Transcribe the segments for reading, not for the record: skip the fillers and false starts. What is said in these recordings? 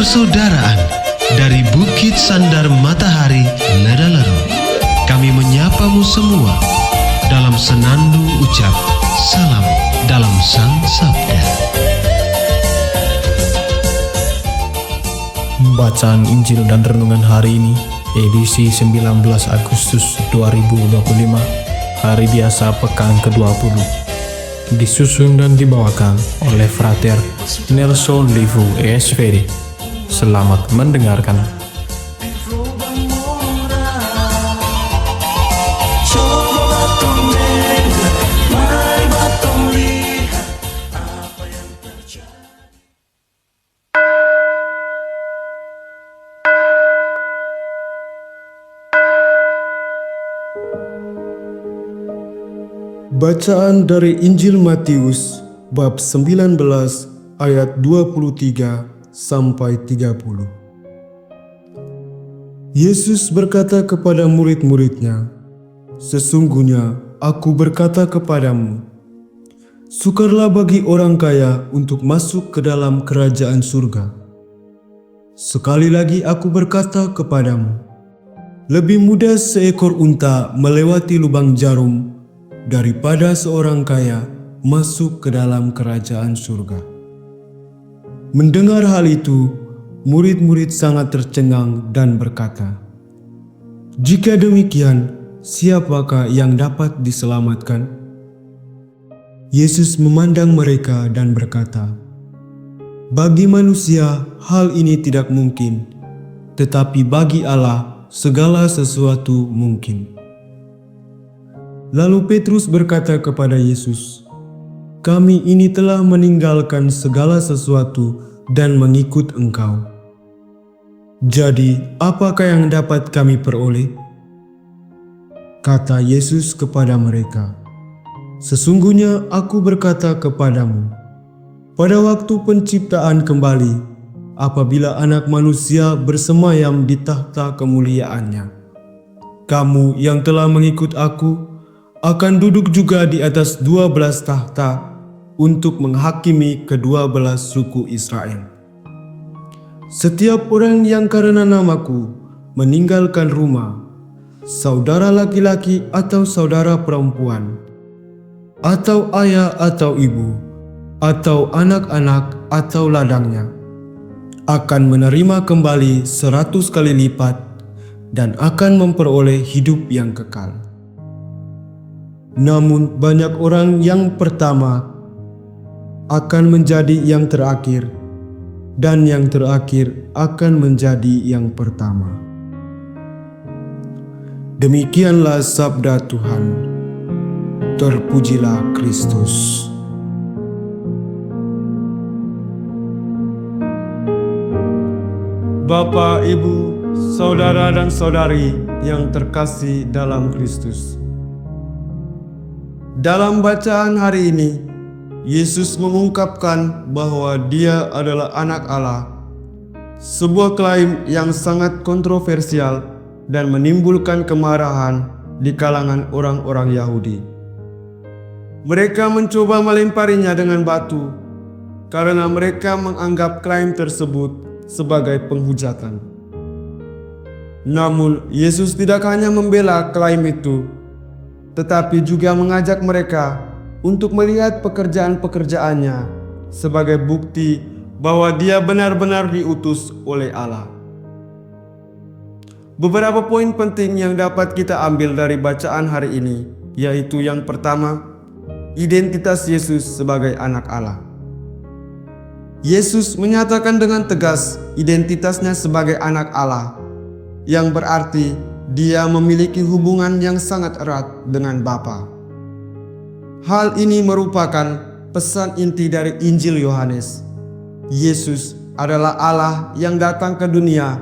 persaudaraan dari Bukit Sandar Matahari Ledalero. Kami menyapamu semua dalam senandung ucap salam dalam Sang Sabda. Bacaan Injil dan Renungan hari ini, edisi 19 Agustus 2025, hari biasa pekan ke-20. Disusun dan dibawakan oleh Frater Nelson Livu ESVD. Selamat mendengarkan. Bacaan dari Injil Matius bab 19 ayat 23 sampai 30. Yesus berkata kepada murid-muridnya, "Sesungguhnya aku berkata kepadamu, sukarlah bagi orang kaya untuk masuk ke dalam kerajaan surga. Sekali lagi aku berkata kepadamu, lebih mudah seekor unta melewati lubang jarum daripada seorang kaya masuk ke dalam kerajaan surga." Mendengar hal itu, murid-murid sangat tercengang dan berkata, "Jika demikian, siapakah yang dapat diselamatkan?" Yesus memandang mereka dan berkata, "Bagi manusia hal ini tidak mungkin, tetapi bagi Allah segala sesuatu mungkin." Lalu Petrus berkata kepada Yesus, "Kami ini telah meninggalkan segala sesuatu dan mengikut Engkau. Jadi, apakah yang dapat kami peroleh?" Kata Yesus kepada mereka, "Sesungguhnya aku berkata kepadamu, pada waktu penciptaan kembali, apabila Anak Manusia bersemayam di tahta kemuliaannya, kamu yang telah mengikut aku akan duduk juga di atas 12 tahta untuk menghakimi ke-12 suku Israel. Setiap orang yang karena namaku meninggalkan rumah, saudara laki-laki atau saudara perempuan, atau ayah atau ibu, atau anak-anak atau ladangnya, akan menerima kembali 100 kali lipat dan akan memperoleh hidup yang kekal. Namun banyak orang yang pertama akan menjadi yang terakhir, dan yang terakhir akan menjadi yang pertama." Demikianlah sabda Tuhan. Terpujilah Kristus. Bapak, Ibu, saudara dan saudari yang terkasih dalam Kristus. Dalam bacaan hari ini, Yesus mengungkapkan bahwa Dia adalah Anak Allah, sebuah klaim yang sangat kontroversial dan menimbulkan kemarahan di kalangan orang-orang Yahudi. Mereka mencoba melemparinya dengan batu karena mereka menganggap klaim tersebut sebagai penghujatan. Namun, Yesus tidak hanya membela klaim itu, tetapi juga mengajak mereka untuk melihat pekerjaan-pekerjaannya sebagai bukti bahwa Dia benar-benar diutus oleh Allah. Beberapa poin penting yang dapat kita ambil dari bacaan hari ini, yaitu yang pertama, identitas Yesus sebagai Anak Allah. Yesus menyatakan dengan tegas identitasnya sebagai Anak Allah, yang berarti Dia memiliki hubungan yang sangat erat dengan Bapa. Hal ini merupakan pesan inti dari Injil Yohanes. Yesus adalah Allah yang datang ke dunia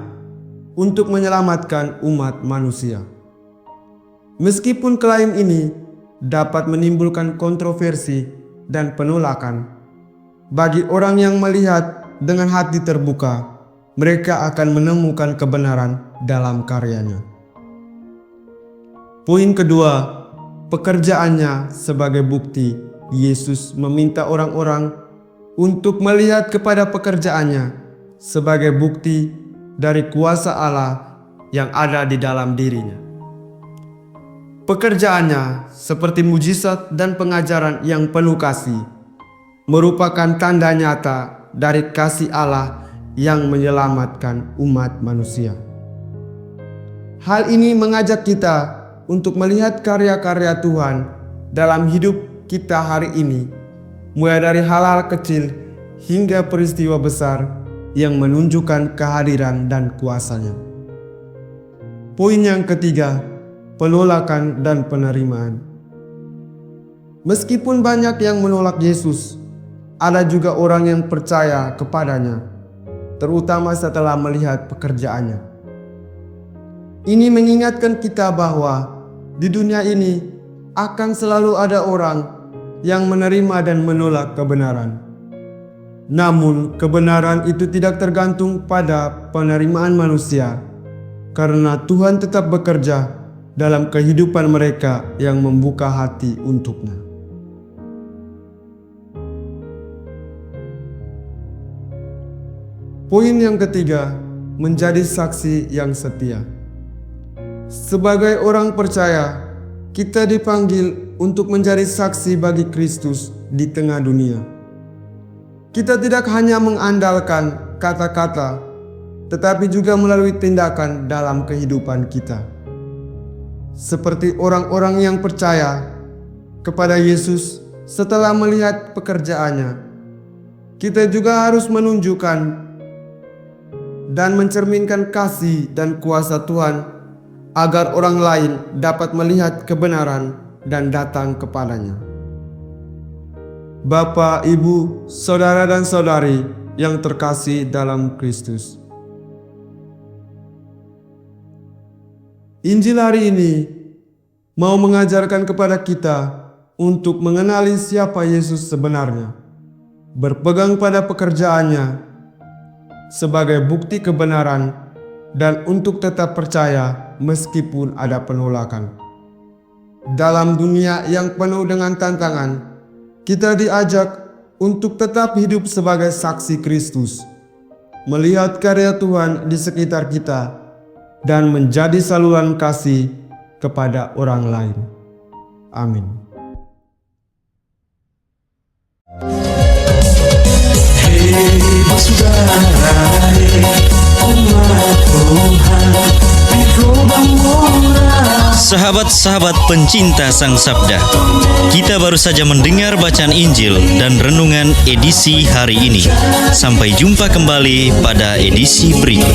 untuk menyelamatkan umat manusia. Meskipun klaim ini dapat menimbulkan kontroversi dan penolakan, bagi orang yang melihat dengan hati terbuka, mereka akan menemukan kebenaran dalam karyanya. Poin kedua, pekerjaannya sebagai bukti. Yesus meminta orang-orang untuk melihat kepada pekerjaannya sebagai bukti dari kuasa Allah yang ada di dalam dirinya. Pekerjaannya seperti mujizat dan pengajaran yang penuh kasih, merupakan tanda nyata dari kasih Allah yang menyelamatkan umat manusia. Hal ini mengajak kita untuk melihat karya-karya Tuhan dalam hidup kita hari ini, mulai dari hal-hal kecil hingga peristiwa besar yang menunjukkan kehadiran dan kuasa-Nya. Poin yang ketiga, penolakan dan penerimaan. Meskipun banyak yang menolak Yesus, ada juga orang yang percaya kepadanya, terutama setelah melihat pekerjaannya. Ini mengingatkan kita bahwa di dunia ini akan selalu ada orang yang menerima dan menolak kebenaran. Namun, kebenaran itu tidak tergantung pada penerimaan manusia, karena Tuhan tetap bekerja dalam kehidupan mereka yang membuka hati untuknya. Poin yang ketiga, menjadi saksi yang setia. Sebagai orang percaya, kita dipanggil untuk menjadi saksi bagi Kristus di tengah dunia. Kita tidak hanya mengandalkan kata-kata, tetapi juga melalui tindakan dalam kehidupan kita. Seperti orang-orang yang percaya kepada Yesus setelah melihat pekerjaannya, kita juga harus menunjukkan dan mencerminkan kasih dan kuasa Tuhan agar orang lain dapat melihat kebenaran dan datang kepadanya. Bapak, Ibu, saudara dan saudari yang terkasih dalam Kristus. Injil hari ini mau mengajarkan kepada kita untuk mengenali siapa Yesus sebenarnya, berpegang pada pekerjaannya sebagai bukti kebenaran, dan untuk tetap percaya meskipun ada penolakan. Dalam dunia yang penuh dengan tantangan, kita diajak untuk tetap hidup sebagai saksi Kristus, melihat karya Tuhan di sekitar kita, dan menjadi saluran kasih kepada orang lain. Amin. Sahabat-sahabat pencinta Sang Sabda, kita baru saja mendengar bacaan Injil dan renungan edisi hari ini. Sampai jumpa kembali pada edisi berikut.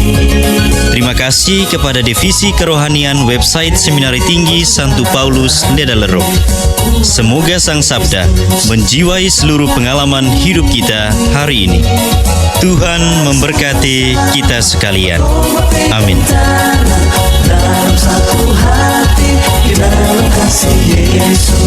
Terima kasih kepada Divisi Kerohanian website Seminari Tinggi Santo Paulus Nedalero. Semoga Sang Sabda menjiwai seluruh pengalaman hidup kita hari ini. Tuhan memberkati kita sekalian. Amin. Dalam satu hati, di dalam kasih Yesus.